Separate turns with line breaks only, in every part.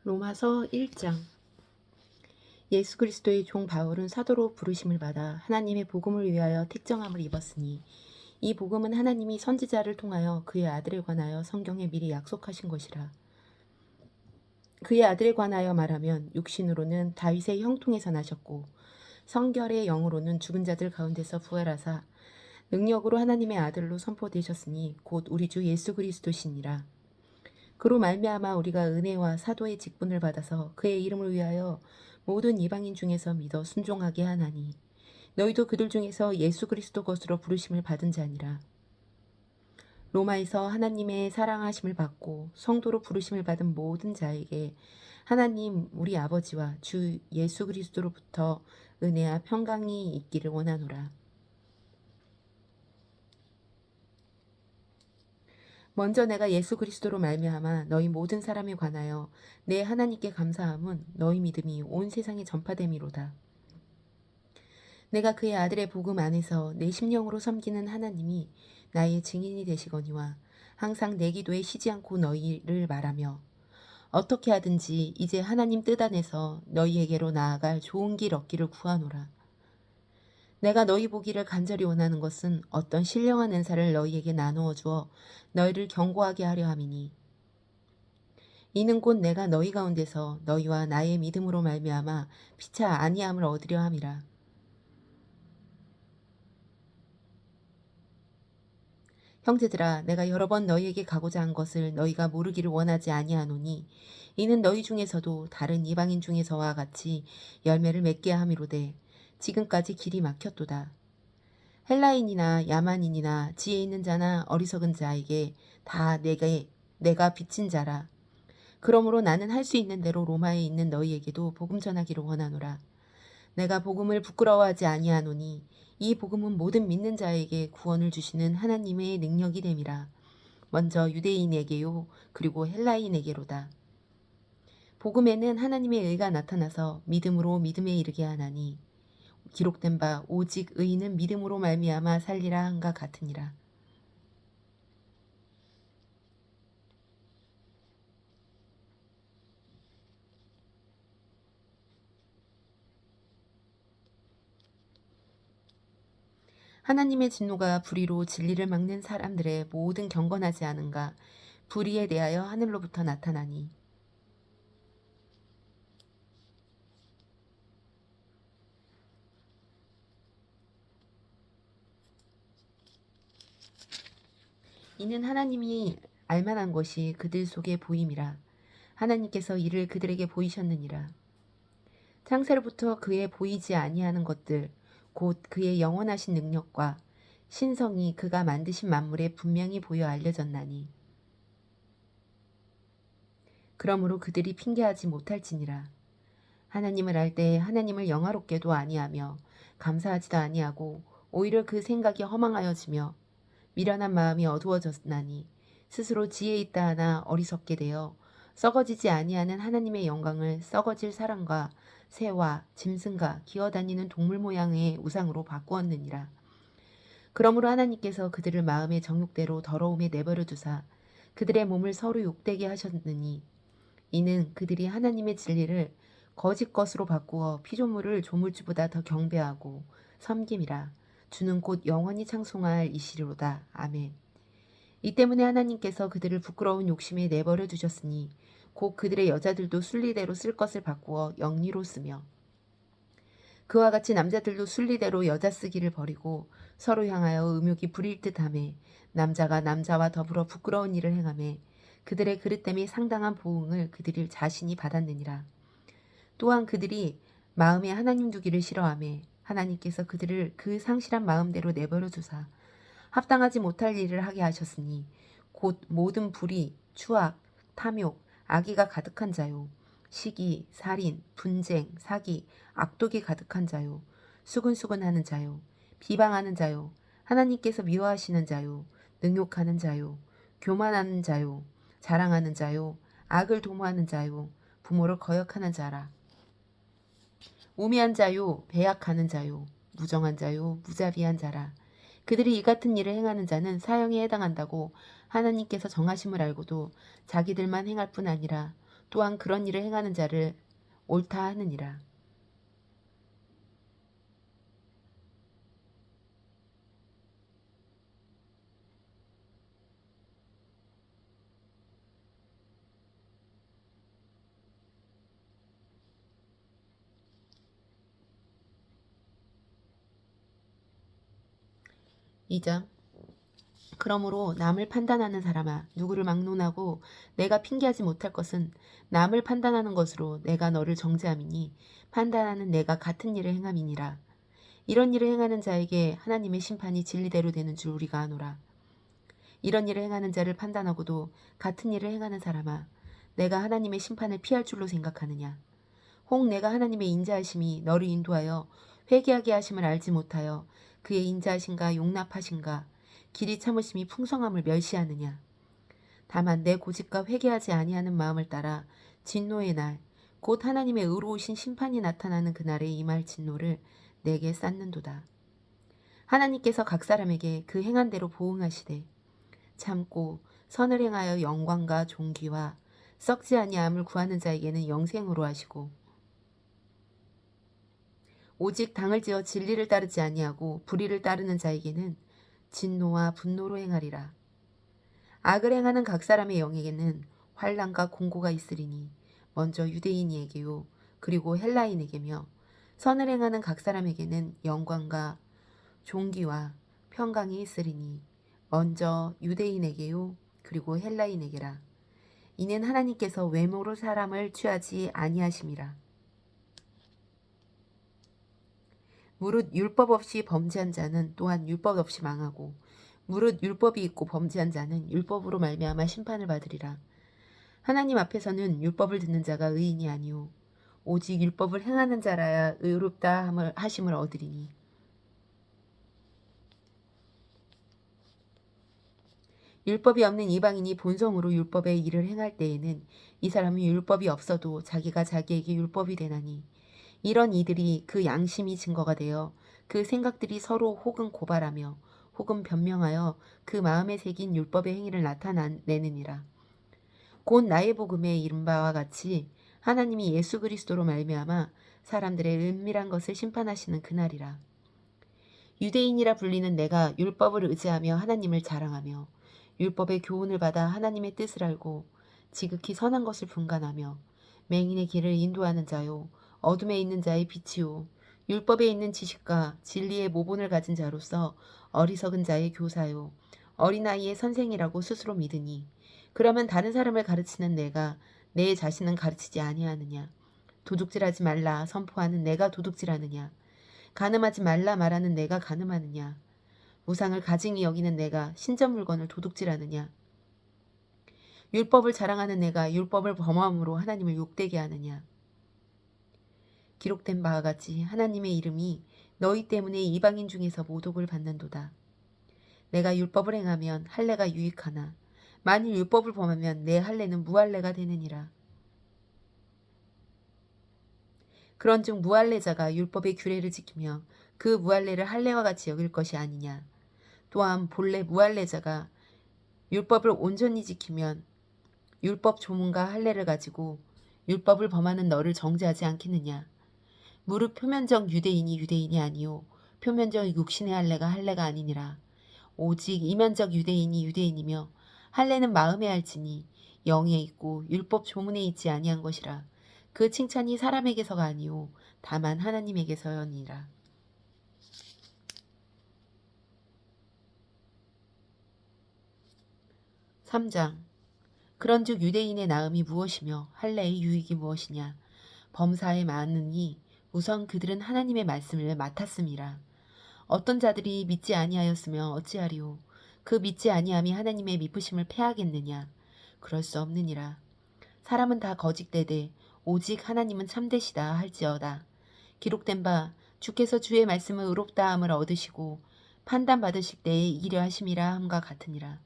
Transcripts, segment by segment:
로마서 1장. 예수 그리스도의 종 바울은 사도로 부르심을 받아 하나님의 복음을 위하여 택정함을 입었으니 이 복음은 하나님이 선지자를 통하여 그의 아들에 관하여 성경에 미리 약속하신 것이라. 그의 아들에 관하여 말하면 육신으로는 다윗의 형통에서 나셨고 성결의 영으로는 죽은 자들 가운데서 부활하사 능력으로 하나님의 아들로 선포되셨으니 곧 우리 주 예수 그리스도시니라. 그로 말미암아 우리가 은혜와 사도의 직분을 받아서 그의 이름을 위하여 모든 이방인 중에서 믿어 순종하게 하나니 너희도 그들 중에서 예수 그리스도 것으로 부르심을 받은 자니라. 로마에서 하나님의 사랑하심을 받고 성도로 부르심을 받은 모든 자에게 하나님 우리 아버지와 주 예수 그리스도로부터 은혜와 평강이 있기를 원하노라. 먼저 내가 예수 그리스도로 말미암아 너희 모든 사람에 관하여 내 하나님께 감사함은 너희 믿음이 온 세상에 전파됨이로다. 내가 그의 아들의 복음 안에서 내 심령으로 섬기는 하나님이 나의 증인이 되시거니와 항상 내 기도에 쉬지 않고 너희를 말하며 어떻게 하든지 이제 하나님 뜻 안에서 너희에게로 나아갈 좋은 길 얻기를 구하노라. 내가 너희 보기를 간절히 원하는 것은 어떤 신령한 은사를 너희에게 나누어 주어 너희를 견고하게 하려 함이니 이는 곧 내가 너희 가운데서 너희와 나의 믿음으로 말미암아 피차 아니함을 얻으려 함이라. 형제들아, 내가 여러 번 너희에게 가고자 한 것을 너희가 모르기를 원하지 아니하노니 이는 너희 중에서도 다른 이방인 중에서와 같이 열매를 맺게 함이로되 지금까지 길이 막혔도다. 헬라인이나 야만인이나 지혜 있는 자나 어리석은 자에게 다 내가 빚진 자라. 그러므로 나는 할 수 있는 대로 로마에 있는 너희에게도 복음 전하기를 원하노라. 내가 복음을 부끄러워하지 아니하노니 이 복음은 모든 믿는 자에게 구원을 주시는 하나님의 능력이 됨이라. 먼저 유대인에게요 그리고 헬라인에게로다. 복음에는 하나님의 의가 나타나서 믿음으로 믿음에 이르게 하나니 기록된 바 오직 의인은 믿음으로 말미암아 살리라 한가 같으니라. 하나님의 진노가 불의로 진리를 막는 사람들의 모든 경건하지 않은가 불의에 대하여 하늘로부터 나타나니 이는 하나님이 알만한 것이 그들 속에 보임이라. 하나님께서 이를 그들에게 보이셨느니라. 창세로부터 그의 보이지 아니하는 것들 곧 그의 영원하신 능력과 신성이 그가 만드신 만물에 분명히 보여 알려졌나니 그러므로 그들이 핑계하지 못할지니라. 하나님을 알 때 하나님을 영화롭게도 아니하며 감사하지도 아니하고 오히려 그 생각이 허망하여지며 미련한 마음이 어두워졌나니 스스로 지혜 있다 하나 어리석게 되어 썩어지지 아니하는 하나님의 영광을 썩어질 사람과 새와 짐승과 기어다니는 동물 모양의 우상으로 바꾸었느니라. 그러므로 하나님께서 그들을 마음의 정욕대로 더러움에 내버려 두사 그들의 몸을 서로 욕되게 하셨느니 이는 그들이 하나님의 진리를 거짓 것으로 바꾸어 피조물을 조물주보다 더 경배하고 섬김이라. 주는 곧 영원히 창송할 이시로다. 아멘. 이 때문에 하나님께서 그들을 부끄러운 욕심에 내버려 두셨으니 곧 그들의 여자들도 순리대로 쓸 것을 바꾸어 영리로 쓰며 그와 같이 남자들도 순리대로 여자 쓰기를 버리고 서로 향하여 음욕이 부릴 듯하매 남자가 남자와 더불어 부끄러운 일을 행하매 그들의 그릇됨이 상당한 보응을 그들이 자신이 받았느니라. 또한 그들이 마음에 하나님 두기를 싫어하매 하나님께서 그들을 그 상실한 마음대로 내버려 두사 합당하지 못할 일을 하게 하셨으니 곧 모든 불의, 추악, 탐욕, 악의가 가득한 자요 시기, 살인, 분쟁, 사기, 악독이 가득한 자요 수근수근하는 자요 비방하는 자요 하나님께서 미워하시는 자요 능욕하는 자요 교만하는 자요 자랑하는 자요 악을 도모하는 자요 부모를 거역하는 자라. 우매한 자요 배약하는 자요 무정한 자요 무자비한 자라. 그들이 이 같은 일을 행하는 자는 사형에 해당한다고 하나님께서 정하심을 알고도 자기들만 행할 뿐 아니라 또한 그런 일을 행하는 자를 옳다 하느니라. 이장 그러므로 남을 판단하는 사람아, 누구를 막론하고 내가 핑계하지 못할 것은 남을 판단하는 것으로 내가 너를 정죄함이니 판단하는 내가 같은 일을 행함이니라. 이런 일을 행하는 자에게 하나님의 심판이 진리대로 되는 줄 우리가 아노라. 이런 일을 행하는 자를 판단하고도 같은 일을 행하는 사람아, 내가 하나님의 심판을 피할 줄로 생각하느냐. 혹 내가 하나님의 인자하심이 너를 인도하여 회개하게 하심을 알지 못하여 그의 인자하심과 용납하심과 길이 참으심이 풍성함을 멸시하느냐. 다만 내 고집과 회개하지 아니하는 마음을 따라 진노의 날, 곧 하나님의 의로우신 심판이 나타나는 그날에 임할 진노를 내게 쌓는도다. 하나님께서 각 사람에게 그 행한 대로 보응하시되 참고 선을 행하여 영광과 존귀와 썩지 아니함을 구하는 자에게는 영생으로 하시고 오직 당을 지어 진리를 따르지 아니하고 불의를 따르는 자에게는 진노와 분노로 행하리라. 악을 행하는 각 사람의 영에게는 환난과 공고가 있으리니 먼저 유대인에게요 그리고 헬라인에게며 선을 행하는 각 사람에게는 영광과 존귀와 평강이 있으리니 먼저 유대인에게요 그리고 헬라인에게라. 이는 하나님께서 외모로 사람을 취하지 아니하심이라. 무릇 율법 없이 범죄한 자는 또한 율법 없이 망하고 무릇 율법이 있고 범죄한 자는 율법으로 말미암아 심판을 받으리라. 하나님 앞에서는 율법을 듣는 자가 의인이 아니오 오직 율법을 행하는 자라야 의롭다 하심을 얻으리니 율법이 없는 이방인이 본성으로 율법의 일을 행할 때에는 이 사람은 율법이 없어도 자기가 자기에게 율법이 되나니 이런 이들이 그 양심이 증거가 되어 그 생각들이 서로 혹은 고발하며 혹은 변명하여 그 마음에 새긴 율법의 행위를 나타내느니라. 곧 나의 복음에 이른 바와 같이 하나님이 예수 그리스도로 말미암아 사람들의 은밀한 것을 심판하시는 그날이라. 유대인이라 불리는 내가 율법을 의지하며 하나님을 자랑하며 율법의 교훈을 받아 하나님의 뜻을 알고 지극히 선한 것을 분간하며 맹인의 길을 인도하는 자요 어둠에 있는 자의 빛이요 율법에 있는 지식과 진리의 모본을 가진 자로서 어리석은 자의 교사요 어린아이의 선생이라고 스스로 믿으니 그러면 다른 사람을 가르치는 내가 내 자신은 가르치지 아니하느냐. 도둑질하지 말라 선포하는 내가 도둑질하느냐. 간음하지 말라 말하는 내가 간음하느냐. 우상을 가증히 여기는 내가 신전 물건을 도둑질하느냐. 율법을 자랑하는 내가 율법을 범함으로 하나님을 욕되게 하느냐. 기록된 바와 같이 하나님의 이름이 너희 때문에 이방인 중에서 모독을 받는도다. 내가 율법을 행하면 할례가 유익하나 만일 율법을 범하면 내 할례는 무할례가 되느니라. 그런즉 무할례자가 율법의 규례를 지키며 그 무할례를 할례와 같이 여길 것이 아니냐. 또한 본래 무할례자가 율법을 온전히 지키면 율법 조문과 할례를 가지고 율법을 범하는 너를 정죄하지 않겠느냐. 무릇 표면적 유대인이 유대인이 아니요 표면적 육신의 할례가 할례가 아니니라. 오직 이면적 유대인이 유대인이며 할례는 마음에 할지니 영에 있고 율법 조문에 있지 아니한 것이라. 그 칭찬이 사람에게서가 아니요 다만 하나님에게서니라. 3장 그런즉 유대인의 나음이 무엇이며 할례의 유익이 무엇이냐. 범사에 많으니 우선 그들은 하나님의 말씀을 맡았음이라. 어떤 자들이 믿지 아니하였으며 어찌하리요. 그 믿지 아니함이 하나님의 미쁘심을 패하겠느냐. 그럴 수 없느니라. 사람은 다 거짓되되 오직 하나님은 참되시다 할지어다. 기록된 바 주께서 주의 말씀을 의롭다 함을 얻으시고 판단받으실 때에 이기려 하심이라 함과 같으니라.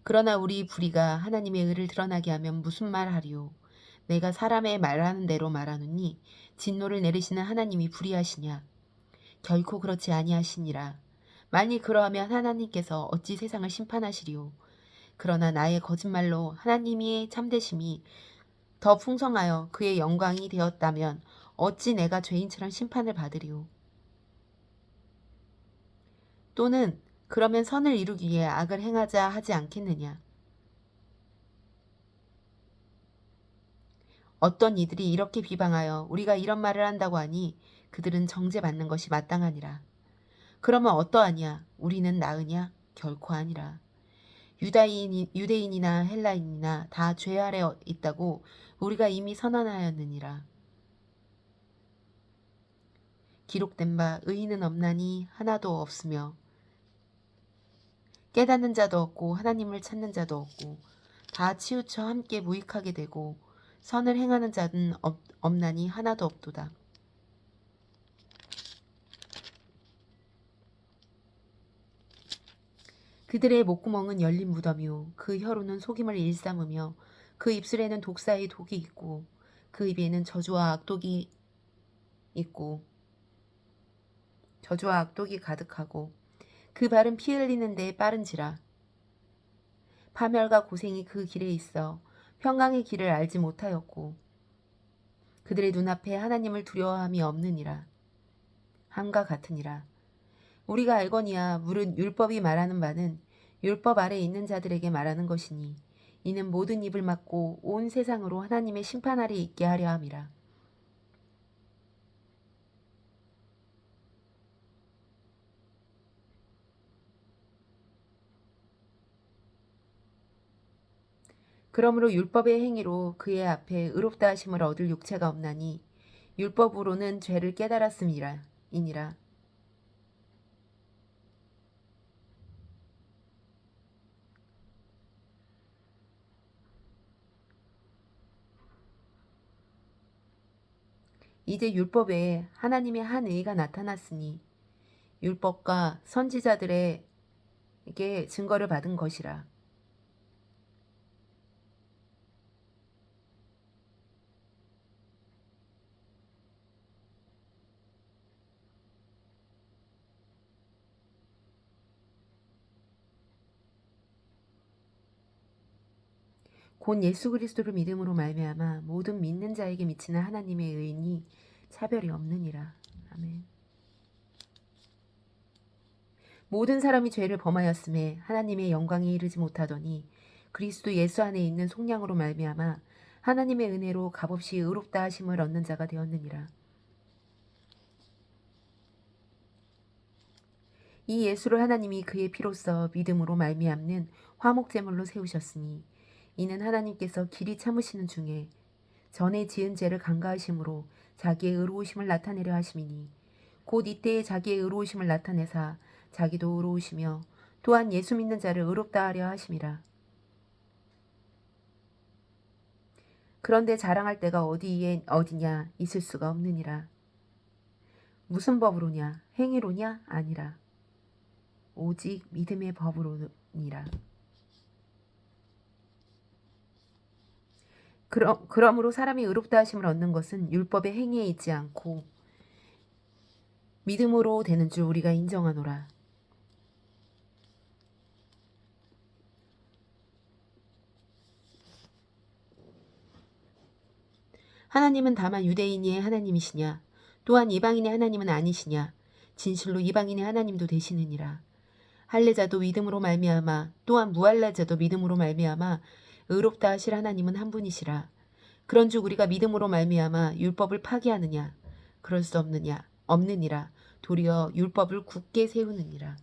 그러나 우리 불의가 하나님의 의를 드러나게 하면 무슨 말하리요. 내가 사람의 말하는 대로 말하노니 진노를 내리시는 하나님이 불의하시냐. 결코 그렇지 아니하시니라. 만일 그러하면 하나님께서 어찌 세상을 심판하시리요. 그러나 나의 거짓말로 하나님의 참되심이 더 풍성하여 그의 영광이 되었다면 어찌 내가 죄인처럼 심판을 받으리요. 또는 그러면 선을 이루기 위해 악을 행하자 하지 않겠느냐. 어떤 이들이 이렇게 비방하여 우리가 이런 말을 한다고 하니 그들은 정죄받는 것이 마땅하니라. 그러면 어떠하냐? 우리는 나으냐? 결코 아니라. 유대인이나 헬라인이나 다 죄 아래 있다고 우리가 이미 선언하였느니라. 기록된 바 의인은 없나니 하나도 없으며 깨닫는 자도 없고 하나님을 찾는 자도 없고 다 치우쳐 함께 무익하게 되고 선을 행하는 자는 없나니 하나도 없도다. 그들의 목구멍은 열린 무덤이요 그 혀로는 속임을 일삼으며 그 입술에는 독사의 독이 있고 그 입에는 저주와 악독이 가득하고 그 발은 피 흘리는 데에 빠른지라. 파멸과 고생이 그 길에 있어 평강의 길을 알지 못하였고 그들의 눈앞에 하나님을 두려워함이 없느니라. 함과 같으니라. 우리가 알거니와 물은 율법이 말하는 바는 율법 아래 있는 자들에게 말하는 것이니 이는 모든 입을 막고 온 세상으로 하나님의 심판 아래 있게 하려 함이라. 그러므로 율법의 행위로 그의 앞에 의롭다 하심을 얻을 육체가 없나니 율법으로는 죄를 깨달았음이니라. 이제 율법 외에 하나님의 한 의가 나타났으니 율법과 선지자들에게 증거를 받은 것이라. 곧 예수 그리스도를 믿음으로 말미암아 모든 믿는 자에게 미치는 하나님의 의인이 차별이 없느니라. 아멘. 모든 사람이 죄를 범하였음에 하나님의 영광에 이르지 못하더니 그리스도 예수 안에 있는 속량으로 말미암아 하나님의 은혜로 값없이 의롭다 하심을 얻는 자가 되었느니라. 이 예수를 하나님이 그의 피로써 믿음으로 말미암는 화목제물로 세우셨으니 이는 하나님께서 길이 참으시는 중에 전에 지은 죄를 간과하심으로 자기의 의로우심을 나타내려 하심이니 곧 이때에 자기의 의로우심을 나타내사 자기도 의로우시며 또한 예수 믿는 자를 의롭다 하려 하심이라. 그런데 자랑할 때가 어디냐 있을 수가 없느니라. 무슨 법으로냐 행위로냐 아니라 오직 믿음의 법으로니라. 그러므로 사람이 의롭다 하심을 얻는 것은 율법의 행위에 있지 않고 믿음으로 되는 줄 우리가 인정하노라. 하나님은 다만 유대인의 하나님이시냐 또한 이방인의 하나님은 아니시냐 진실로 이방인의 하나님도 되시느니라. 할례자도 믿음으로 말미암아 또한 무할례자도 믿음으로 말미암아 의롭다 하실 하나님은 한 분이시라. 그런즉 우리가 믿음으로 말미암아 율법을 파기하느냐 그럴 수 없느니라. 도리어 율법을 굳게 세우느니라.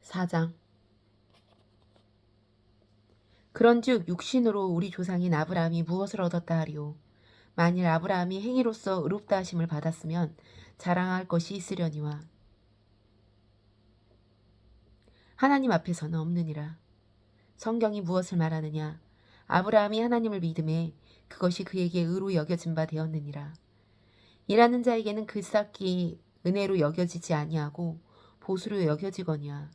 (4장) 그런즉 육신으로 우리 조상인 아브라함이 무엇을 얻었다 하리요. 만일 아브라함이 행위로서 의롭다 하심을 받았으면 자랑할 것이 있으려니와 하나님 앞에서는 없느니라. 성경이 무엇을 말하느냐 아브라함이 하나님을 믿음에 그것이 그에게 의로 여겨진 바 되었느니라. 일하는 자에게는 그 쌓기 은혜로 여겨지지 아니하고 보수로 여겨지거니와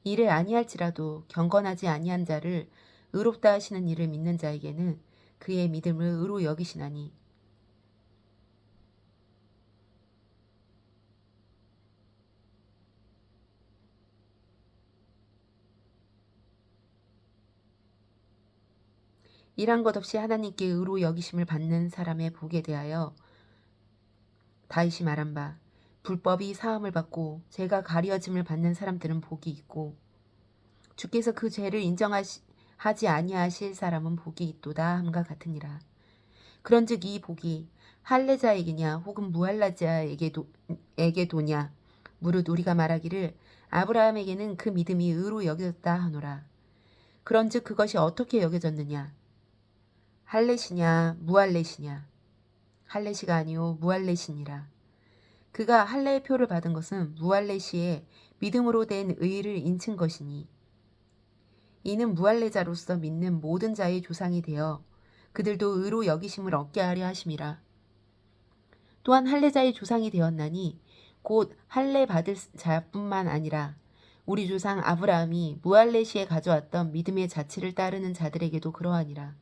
일을 아니할지라도 경건하지 아니한 자를 의롭다 하시는 이를 믿는 자에게는 그의 믿음을 의로 여기시나니 일한 것 없이 하나님께 의로 여기심을 받는 사람의 복에 대하여 다윗이 말한 바 불법이 사함을 받고 죄가 가려짐을 받는 사람들은 복이 있고 주께서 그 죄를 인정하지 아니하실 사람은 복이 있도다 함과 같으니라. 그런즉 이 복이 할례자에게냐 혹은 무할례자에게도냐 무릇 우리가 말하기를 아브라함에게는 그 믿음이 의로 여겨졌다 하노라. 그런즉 그것이 어떻게 여겨졌느냐 할례시냐 무할례시냐 할례시가 아니요 무할례시니라. 그가 할례의 표를 받은 것은 무할례시에 믿음으로 된 의를 인친 것이니 이는 무할례자로서 믿는 모든 자의 조상이 되어 그들도 의로 여기심을 얻게 하려 하심이라. 또한 할례자의 조상이 되었나니 곧 할례 받을 자뿐만 아니라 우리 조상 아브라함이 무할례시에 가져왔던 믿음의 자치를 따르는 자들에게도 그러하니라.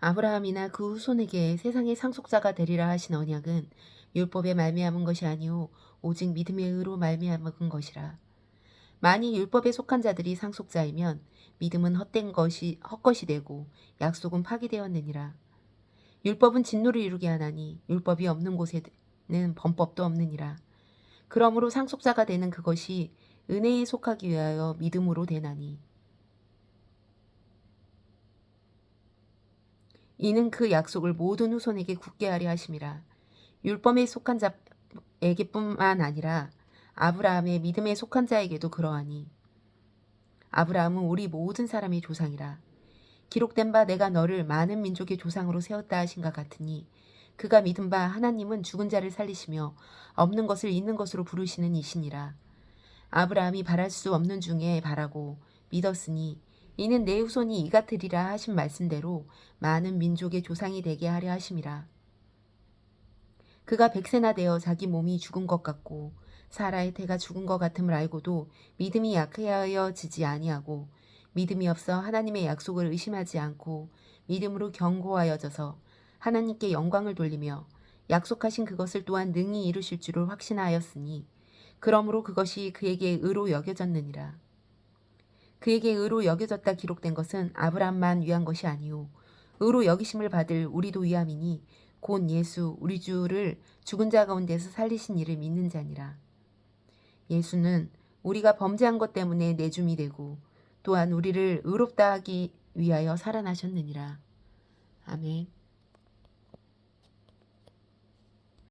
아브라함이나 그 후손에게 세상의 상속자가 되리라 하신 언약은 율법에 말미암은 것이 아니오 오직 믿음의 의로 말미암은 것이라. 만일 율법에 속한 자들이 상속자이면 믿음은 헛것이 되고 약속은 파기되었느니라. 율법은 진노를 이루게 하나니 율법이 없는 곳에는 범법도 없느니라. 그러므로 상속자가 되는 그것이 은혜에 속하기 위하여 믿음으로 되나니 이는 그 약속을 모든 후손에게 굳게 하려 하심이라. 율법에 속한 자에게뿐만 아니라 아브라함의 믿음에 속한 자에게도 그러하니 아브라함은 우리 모든 사람의 조상이라. 기록된 바 내가 너를 많은 민족의 조상으로 세웠다 하신가 같으니 그가 믿은 바 하나님은 죽은 자를 살리시며 없는 것을 있는 것으로 부르시는 이시니라. 아브라함이 바랄 수 없는 중에 바라고 믿었으니 이는 내 후손이 이같으리라 하신 말씀대로 많은 민족의 조상이 되게 하려 하심이라. 그가 백세나 되어 자기 몸이 죽은 것 같고 사라의 태가 죽은 것 같음을 알고도 믿음이 약하여지지 아니하고 믿음이 없어 하나님의 약속을 의심하지 않고 믿음으로 견고하여져서 하나님께 영광을 돌리며 약속하신 그것을 또한 능히 이루실 줄을 확신하였으니 그러므로 그것이 그에게 의로 여겨졌느니라. 그에게 의로 여겨졌다 기록된 것은 아브라함만 위한 것이 아니오 의로 여기심을 받을 우리도 위함이니 곧 예수 우리 주를 죽은 자 가운데서 살리신 이를 믿는 자니라. 예수는 우리가 범죄한 것 때문에 내줌이 되고 또한 우리를 의롭다 하기 위하여 살아나셨느니라. 아멘.